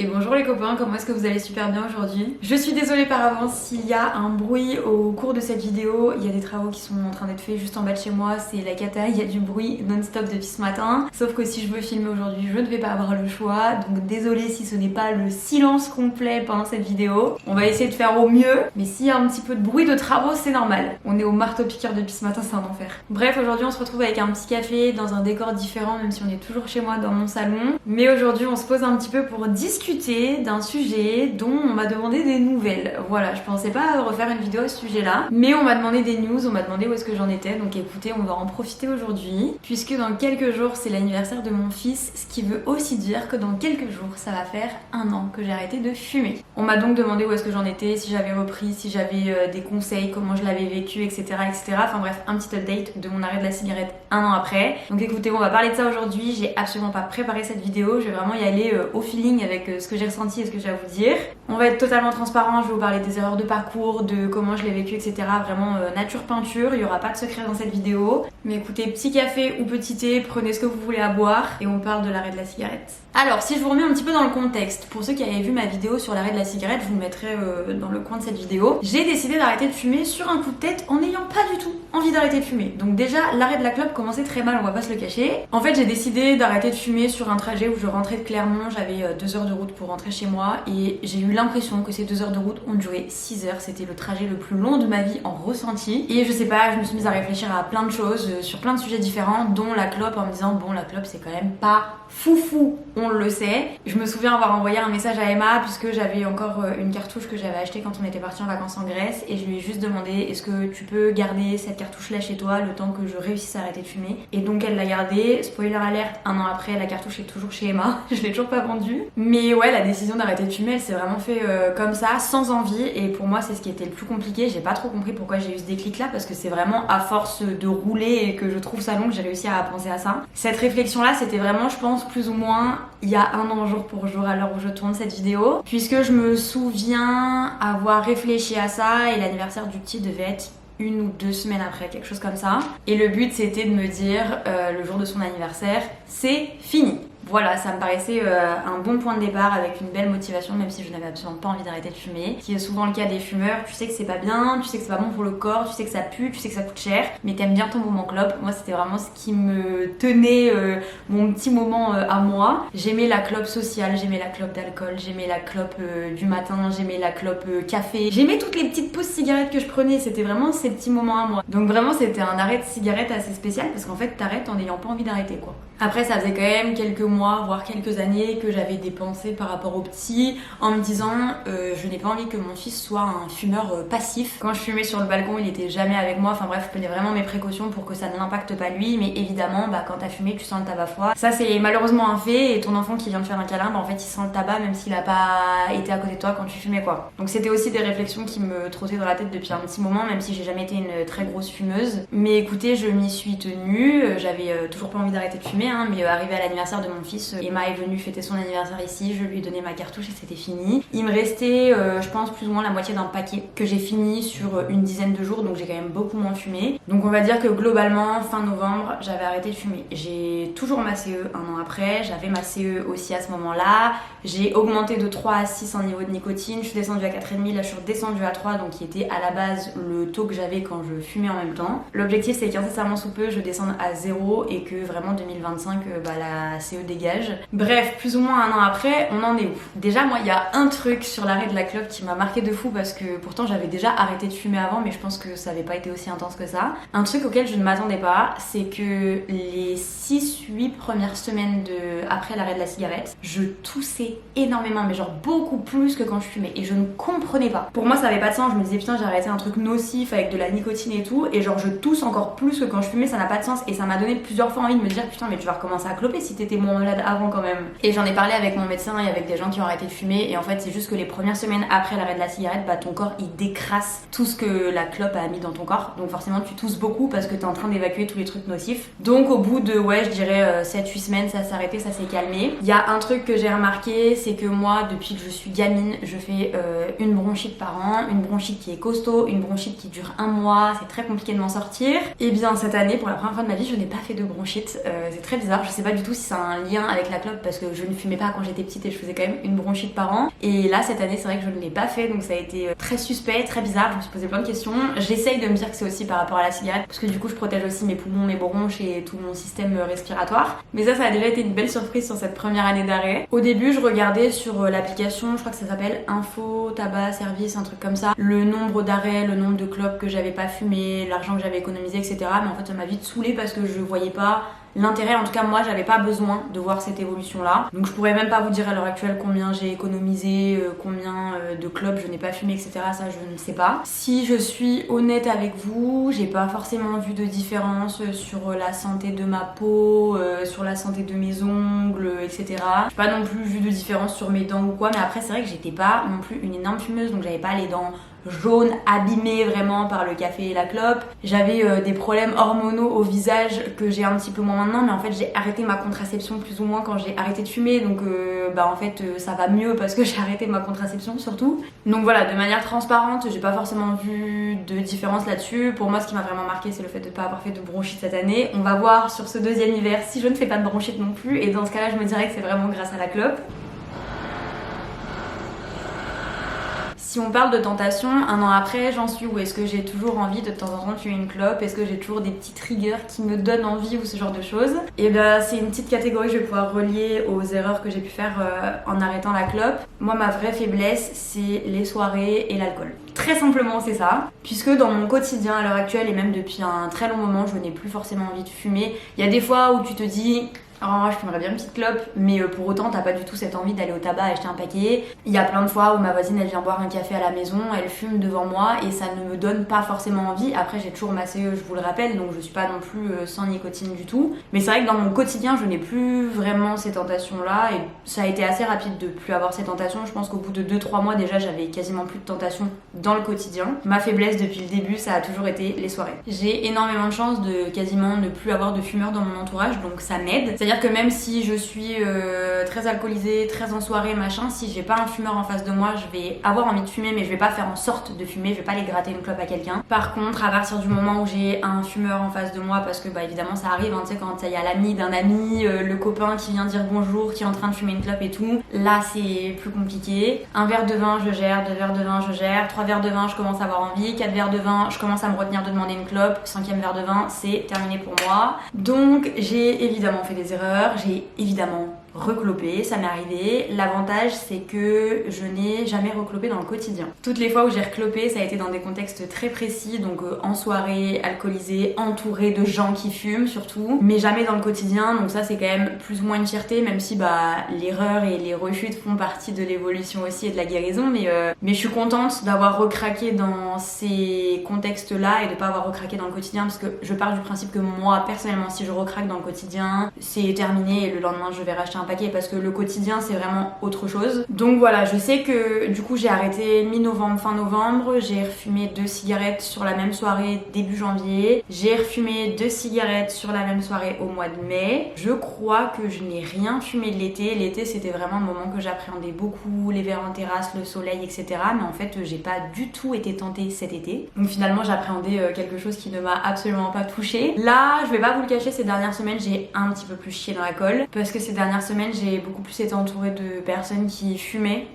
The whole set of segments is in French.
Et bonjour les copains, comment est-ce que vous allez? Super bien aujourd'hui. Je suis désolée par avance s'il y a un bruit au cours de cette vidéo. Il y a des travaux qui sont en train d'être faits juste en bas de chez moi, c'est la cata, il y a du bruit non-stop depuis ce matin. Sauf que si je veux filmer aujourd'hui, je ne vais pas avoir le choix. Donc désolée si ce n'est pas le silence complet pendant cette vidéo. On va essayer de faire au mieux, mais s'il y a un petit peu de bruit de travaux, c'est normal. On est au marteau-piqueur depuis ce matin, c'est un enfer. Bref, aujourd'hui on se retrouve avec un petit café dans un décor différent, même si on est toujours chez moi dans mon salon. Mais aujourd'hui on se pose un petit peu pour discuter d'un sujet dont on m'a demandé des nouvelles. Voilà, je pensais pas refaire une vidéo à ce sujet-là, mais on m'a demandé des news, on m'a demandé où est-ce que j'en étais, donc écoutez, on va en profiter aujourd'hui, puisque dans quelques jours c'est l'anniversaire de mon fils, ce qui veut aussi dire que dans quelques jours ça va faire 1 an que j'ai arrêté de fumer. On m'a donc demandé où est-ce que j'en étais, si j'avais repris, si j'avais des conseils, comment je l'avais vécu, etc., etc. Enfin bref, un petit update de mon arrêt de la cigarette 1 an après. Donc écoutez, on va parler de ça aujourd'hui, j'ai absolument pas préparé cette vidéo, je vais vraiment y aller au feeling avec ce que j'ai ressenti et ce que j'ai à vous dire. On va être totalement transparent, je vais vous parler des erreurs de parcours, de comment je l'ai vécu, etc. Vraiment nature peinture, il n'y aura pas de secret dans cette vidéo. Mais écoutez, petit café ou petit thé, prenez ce que vous voulez à boire et on parle de l'arrêt de la cigarette. Alors, si je vous remets un petit peu dans le contexte, pour ceux qui avaient vu ma vidéo sur l'arrêt de la cigarette, je vous le mettrai dans le coin de cette vidéo, j'ai décidé d'arrêter de fumer sur un coup de tête en n'ayant pas du tout envie d'arrêter de fumer. Donc déjà, l'arrêt de la clope commençait très mal, on va pas se le cacher. En fait, j'ai décidé d'arrêter de fumer sur un trajet où je rentrais de Clermont, j'avais 2 heures de route pour rentrer chez moi et j'ai eu l'impression que ces 2 heures de route ont duré 6 heures. C'était le trajet le plus long de ma vie en ressenti. Et je sais pas, je me suis mise à réfléchir à plein de choses, sur plein de sujets différents, dont la clope, en me disant bon, la clope c'est quand même pas foufou, on le sait. Je me souviens avoir envoyé un message à Emma puisque j'avais encore une cartouche que j'avais achetée quand on était parti en vacances en Grèce et je lui ai juste demandé est-ce que tu peux garder cette cartouche là chez toi le temps que je réussisse à arrêter de fumer. Et donc elle l'a gardée. Spoiler alerte, 1 an après la cartouche est toujours chez Emma. Je l'ai toujours pas vendue. Mais ouais, la décision d'arrêter de fumer elle s'est vraiment fait comme ça, sans envie, et pour moi c'est ce qui était le plus compliqué. J'ai pas trop compris pourquoi j'ai eu ce déclic là parce que c'est vraiment à force de rouler et que je trouve ça long que j'ai réussi à penser à ça. Cette réflexion là c'était vraiment je pense plus ou moins il y a 1 an jour pour jour à l'heure où je tourne cette vidéo, puisque je me souviens avoir réfléchi à ça et l'anniversaire du petit devait être 1 ou 2 semaines après, quelque chose comme ça. Et le but c'était de me dire le jour de son anniversaire, c'est fini. Voilà, ça me paraissait un bon point de départ avec une belle motivation, même si je n'avais absolument pas envie d'arrêter de fumer. Ce qui est souvent le cas des fumeurs, tu sais que c'est pas bien, tu sais que c'est pas bon pour le corps, tu sais que ça pue, tu sais que ça coûte cher, mais t'aimes bien ton moment clope. Moi c'était vraiment ce qui me tenait mon petit moment à moi. J'aimais la clope sociale, j'aimais la clope d'alcool, j'aimais la clope du matin, j'aimais la clope café. J'aimais toutes les petites pauses cigarettes que je prenais, c'était vraiment ces petits moments à moi. Donc vraiment c'était un arrêt de cigarette assez spécial parce qu'en fait t'arrêtes en n'ayant pas envie d'arrêter quoi. Après ça faisait quand même quelques mois, voire quelques années que j'avais des pensées par rapport au petit en me disant je n'ai pas envie que mon fils soit un fumeur passif. Quand je fumais sur le balcon il était jamais avec moi, enfin bref je prenais vraiment mes précautions pour que ça ne l'impacte pas lui, mais évidemment quand t'as fumé tu sens le tabac froid. Ça c'est malheureusement un fait, et ton enfant qui vient de faire un câlin en fait il sent le tabac même s'il a pas été à côté de toi quand tu fumais quoi. Donc c'était aussi des réflexions qui me trottaient dans la tête depuis un petit moment, même si j'ai jamais été une très grosse fumeuse. Mais écoutez, je m'y suis tenue, j'avais toujours pas envie d'arrêter de fumer mais arrivé à l'anniversaire de mon fils, Emma est venue fêter son anniversaire ici, je lui ai donné ma cartouche et c'était fini. Il me restait je pense plus ou moins la moitié d'un paquet que j'ai fini sur une dizaine de jours, donc j'ai quand même beaucoup moins fumé. Donc on va dire que globalement fin novembre j'avais arrêté de fumer. J'ai toujours ma CE 1 an après, j'avais ma CE aussi à ce moment là, j'ai augmenté de 3 à 6 en niveau de nicotine, je suis descendue à 4,5, là je suis redescendue à 3, donc qui était à la base le taux que j'avais quand je fumais en même temps. L'objectif c'est qu'incessamment sous peu je descende à 0 et que vraiment 2025 la CE dégage. Bref, plus ou moins 1 an après, on en est où? Déjà moi il y a un truc sur l'arrêt de la clope qui m'a marqué de fou parce que pourtant j'avais déjà arrêté de fumer avant, mais je pense que ça avait pas été aussi intense que ça. Un truc auquel je ne m'attendais pas, c'est que les 6-8 premières semaines après l'arrêt de la cigarette, je toussais énormément, mais genre beaucoup plus que quand je fumais, et je ne comprenais pas. Pour moi ça avait pas de sens, je me disais putain j'ai arrêté un truc nocif avec de la nicotine et tout, et genre je tousse encore plus que quand je fumais, ça n'a pas de sens, et ça m'a donné plusieurs fois envie de me dire putain mais tu vas recommencer à cloper si t'étais moins malade avant quand même. Et j'en ai parlé avec mon médecin et avec des gens qui ont arrêté de fumer, et en fait c'est juste que les premières semaines après l'arrêt de la cigarette, ton corps il décrasse tout ce que la clope a mis dans ton corps, donc forcément tu tousses beaucoup parce que t'es en train d'évacuer tous les trucs nocifs. Donc au bout de je dirais 7-8 semaines ça s'est arrêté, ça s'est calmé. Il y a un truc que j'ai remarqué, c'est que moi depuis que je suis gamine je fais une bronchite par an, une bronchite qui est costaud, une bronchite qui dure 1 mois, c'est très compliqué de m'en sortir. Et bien cette année pour la première fois de ma vie je n'ai pas fait de bronchite, c'est très très bizarre. Je sais pas du tout si c'est un lien avec la clope parce que je ne fumais pas quand j'étais petite et je faisais quand même une bronchite par an. Et là cette année c'est vrai que je ne l'ai pas fait, donc ça a été très suspect, très bizarre. Je me suis posé plein de questions. J'essaye de me dire que c'est aussi par rapport à la cigarette parce que du coup je protège aussi mes poumons, mes bronches et tout mon système respiratoire. Mais ça a déjà été une belle surprise sur cette première année d'arrêt. Au début je regardais sur l'application, je crois que ça s'appelle Info Tabac Service, un truc comme ça, le nombre d'arrêts, le nombre de clopes que j'avais pas fumé, l'argent que j'avais économisé, etc. Mais en fait ça m'a vite saoulée parce que je voyais pas l'intérêt. En tout cas moi j'avais pas besoin de voir cette évolution là, donc je pourrais même pas vous dire à l'heure actuelle combien j'ai économisé, combien de clopes je n'ai pas fumé, etc. Ça je ne sais pas. Si je suis honnête avec vous, j'ai pas forcément vu de différence sur la santé de ma peau, sur la santé de mes ongles, etc. J'ai pas non plus vu de différence sur mes dents ou quoi, mais après c'est vrai que j'étais pas non plus une énorme fumeuse, donc j'avais pas les dents jaunes abîmées vraiment par le café et la clope. J'avais des problèmes hormonaux au visage que j'ai un petit peu moins maintenant, mais en fait j'ai arrêté ma contraception plus ou moins quand j'ai arrêté de fumer, donc en fait ça va mieux parce que j'ai arrêté ma contraception surtout. Donc voilà, de manière transparente, j'ai pas forcément vu de différence là-dessus. Pour moi ce qui m'a vraiment marqué c'est le fait de pas avoir fait de bronchite cette année. On va voir sur ce deuxième hiver si je ne fais pas de bronchite non plus, et dans ce cas là je me dirais que c'est vraiment grâce à la clope. Si on parle de tentation, un an après, j'en suis où? Est-ce que j'ai toujours envie de temps en temps fumer une clope? Est-ce que j'ai toujours des petits triggers qui me donnent envie ou ce genre de choses? Et ben c'est une petite catégorie que je vais pouvoir relier aux erreurs que j'ai pu faire en arrêtant la clope. Moi ma vraie faiblesse c'est les soirées et l'alcool. Très simplement c'est ça, puisque dans mon quotidien à l'heure actuelle et même depuis un très long moment je n'ai plus forcément envie de fumer. Il y a des fois où tu te dis oh, je fumerais bien une petite clope, mais pour autant t'as pas du tout cette envie d'aller au tabac acheter un paquet. Il y a plein de fois où ma voisine elle vient boire un café à la maison, elle fume devant moi et ça ne me donne pas forcément envie. Après j'ai toujours ma CE, je vous le rappelle, donc je suis pas non plus sans nicotine du tout. Mais c'est vrai que dans mon quotidien je n'ai plus vraiment ces tentations là et ça a été assez rapide de plus avoir ces tentations. Je pense qu'au bout de 2-3 mois déjà j'avais quasiment plus de tentations dans le quotidien. Ma faiblesse depuis le début ça a toujours été les soirées. J'ai énormément de chance de quasiment ne plus avoir de fumeurs dans mon entourage, donc ça m'aide. C'est-à-dire que même si je suis très alcoolisée, très en soirée, machin, si j'ai pas un fumeur en face de moi, je vais avoir envie de fumer, mais je vais pas faire en sorte de fumer, je vais pas aller gratter une clope à quelqu'un. Par contre, à partir du moment où j'ai un fumeur en face de moi, parce que évidemment ça arrive, hein, tu sais, quand il y a l'ami d'un ami, le copain qui vient dire bonjour, qui est en train de fumer une clope et tout, là c'est plus compliqué. Un verre de vin, je gère, 2 verres de vin, je gère, 3 verres de vin, je commence à avoir envie, 4 verres de vin, je commence à me retenir de demander une clope, 5e verre de vin, c'est terminé pour moi. Donc j'ai évidemment fait des erreurs, j'ai évidemment reclopé, ça m'est arrivé. L'avantage c'est que je n'ai jamais reclopé dans le quotidien. Toutes les fois où j'ai reclopé, ça a été dans des contextes très précis, donc en soirée, alcoolisée, entourée de gens qui fument surtout, mais jamais dans le quotidien, donc ça c'est quand même plus ou moins une fierté, même si l'erreur et les rechutes font partie de l'évolution aussi et de la guérison, mais je suis contente d'avoir recraqué dans ces contextes-là et de pas avoir recraqué dans le quotidien, parce que je pars du principe que moi personnellement si je recraque dans le quotidien, c'est terminé et le lendemain je vais racheter un paquet parce que le quotidien c'est vraiment autre chose. Donc voilà, je sais que du coup j'ai arrêté mi-novembre, fin novembre, j'ai refumé 2 cigarettes sur la même soirée début janvier, j'ai refumé 2 cigarettes sur la même soirée au mois de mai. Je crois que je n'ai rien fumé de l'été. L'été c'était vraiment le moment que j'appréhendais beaucoup, les verres en terrasse, le soleil, etc. Mais en fait j'ai pas du tout été tentée cet été. Donc finalement j'appréhendais quelque chose qui ne m'a absolument pas touchée. Là je vais pas vous le cacher, ces dernières semaines j'ai un petit peu plus chié dans la colle parce que ces dernières semaines j'ai beaucoup plus été entourée de personnes qui fumaient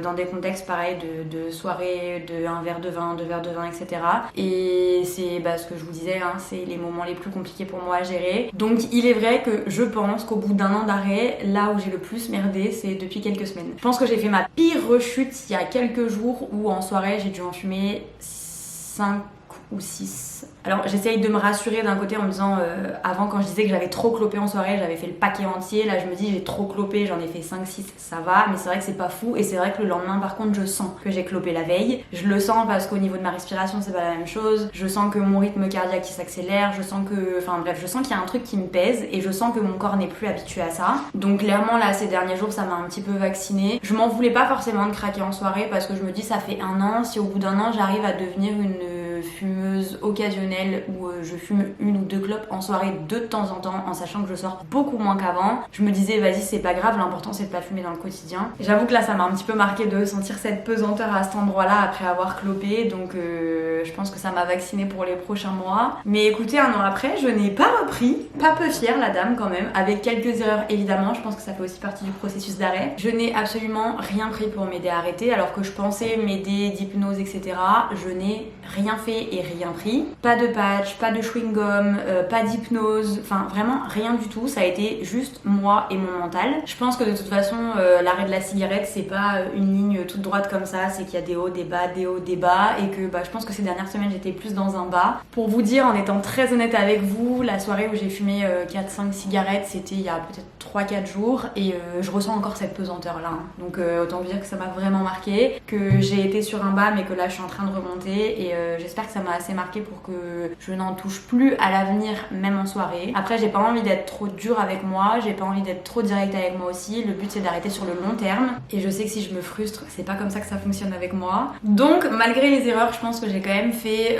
dans des contextes pareils de soirées, de 1 verre de vin, 2 verres de vin, etc. Et c'est ce que je vous disais, hein, c'est les moments les plus compliqués pour moi à gérer. Donc il est vrai que je pense qu'au bout d'1 an d'arrêt, là où j'ai le plus merdé, c'est depuis quelques semaines. Je pense que j'ai fait ma pire rechute il y a quelques jours où en soirée j'ai dû en fumer 5 ou 6. Alors j'essaye de me rassurer d'un côté en me disant avant quand je disais que j'avais trop clopé en soirée, j'avais fait le paquet entier, là je me dis j'ai trop clopé, j'en ai fait 5-6, ça va, mais c'est vrai que c'est pas fou et c'est vrai que le lendemain par contre je sens que j'ai clopé la veille. Je le sens parce qu'au niveau de ma respiration c'est pas la même chose, je sens que mon rythme cardiaque qui s'accélère, je sens que, enfin bref, je sens qu'il y a un truc qui me pèse et je sens que mon corps n'est plus habitué à ça. Donc clairement là ces derniers jours ça m'a un petit peu vaccinée. Je m'en voulais pas forcément de craquer en soirée parce que je me dis ça fait 1 an, si au bout d'1 an j'arrive à devenir une fumeuse occasionnelle où je fume 1 ou 2 clopes en soirée de temps en temps, en sachant que je sors beaucoup moins qu'avant. Je me disais vas-y c'est pas grave, l'important c'est de pas fumer dans le quotidien. J'avoue que là ça m'a un petit peu marqué de sentir cette pesanteur à cet endroit-là après avoir clopé, donc je pense que ça m'a vaccinée pour les prochains mois. Mais écoutez, 1 an après, je n'ai pas repris, pas peu fière la dame quand même, avec quelques erreurs évidemment, je pense que ça fait aussi partie du processus d'arrêt. Je n'ai absolument rien pris pour m'aider à arrêter, alors que je pensais m'aider d'hypnose, etc. Je n'ai rien fait et rien pris. Pas de patch, pas de chewing-gum, pas d'hypnose, enfin vraiment rien du tout. Ça a été juste moi et mon mental. Je pense que de toute façon, l'arrêt de la cigarette, c'est pas une ligne toute droite comme ça, c'est qu'il y a des hauts, des bas, des hauts, des bas, et que je pense que ces dernières semaines, j'étais plus dans un bas. Pour vous dire, en étant très honnête avec vous, la soirée où j'ai fumé 4-5 cigarettes, c'était il y a peut-être 3-4 jours, et je ressens encore cette pesanteur là. Donc autant vous dire que ça m'a vraiment marqué, que j'ai été sur un bas mais que là je suis en train de remonter, et j'espère que ça m'a assez marqué pour que je n'en touche plus à l'avenir, même en soirée. Après j'ai pas envie d'être trop dure avec moi, j'ai pas envie d'être trop directe avec moi aussi, le but c'est d'arrêter sur le long terme, et je sais que si je me frustre, c'est pas comme ça que ça fonctionne avec moi. Donc malgré les erreurs, je pense que j'ai quand même fait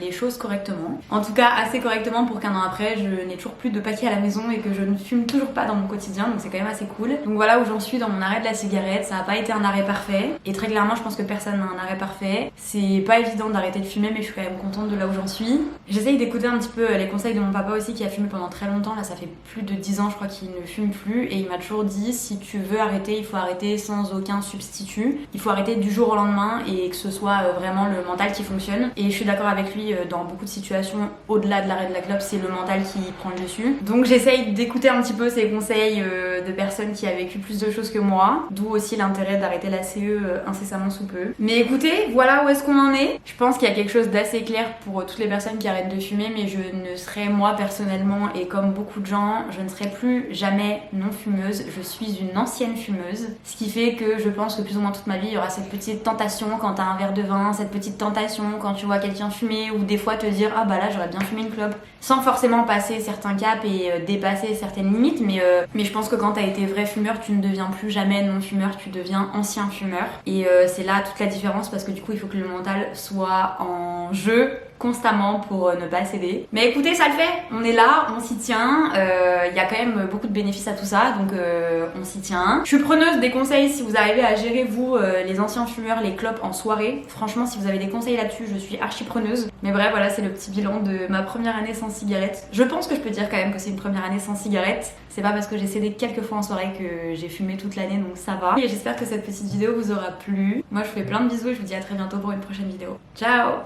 les choses correctement. En tout cas assez correctement pour qu'1 an après, je n'ai toujours plus de paquets à la maison et que je ne fume toujours pas dans mon quotidien, donc c'est quand même assez cool. Donc voilà où j'en suis dans mon arrêt de la cigarette. Ça n'a pas été un arrêt parfait, et très clairement je pense que personne n'a un arrêt parfait. C'est pas évident d'arrêter de fumer, mais je suis quand même contente de là où j'en suis. J'essaye d'écouter un petit peu les conseils de mon papa aussi, qui a fumé pendant très longtemps. Là ça fait plus de 10 ans je crois qu'il ne fume plus, et il m'a toujours dit si tu veux arrêter, il faut arrêter sans aucun substitut. Il faut arrêter du jour au lendemain et que ce soit vraiment le mental qui fonctionne. Et je suis d'accord avec lui dans beaucoup de situations, au-delà de l'arrêt de la clope, c'est le mental qui prend le dessus. Donc j'essaye d'écouter un petit peu ces conseils de personnes qui a vécu plus de choses que moi, d'où aussi l'intérêt d'arrêter la CE incessamment sous peu. Mais écoutez, voilà où est-ce qu'on en est. Je pense qu'il y a quelque chose d'assez clair pour toutes les personnes qui arrêtent de fumer, mais je ne serai moi personnellement, et comme beaucoup de gens, je ne serai plus jamais non fumeuse. Je suis une ancienne fumeuse, ce qui fait que je pense que plus ou moins toute ma vie il y aura cette petite tentation quand t'as un verre de vin, cette petite tentation quand tu vois quelqu'un fumer, ou des fois te dire ah bah là j'aurais bien fumé une clope, sans forcément passer certains caps et dépasser certaines limites, mais je pense que quand t'as été vrai fumeur, tu ne deviens plus jamais non fumeur, tu deviens ancien fumeur, et c'est là toute la différence, parce que du coup il faut que le mental soit en jeu constamment pour ne pas céder. Mais écoutez, ça le fait, on est là, on s'y tient, il y a quand même beaucoup de bénéfices à tout ça, donc on s'y tient. Je suis preneuse des conseils si vous arrivez à gérer vous les anciens fumeurs, les clopes en soirée. Franchement, si vous avez des conseils là-dessus, je suis archi preneuse. Mais bref, voilà, c'est le petit bilan de ma première année sans cigarette. Je pense que je peux dire quand même que c'est une première année sans cigarette. C'est pas parce que j'ai cédé quelques fois en soirée que j'ai fumé toute l'année, donc ça va. Et j'espère que cette petite vidéo vous aura plu. Moi, je vous fais plein de bisous et je vous dis à très bientôt pour une prochaine vidéo. Ciao!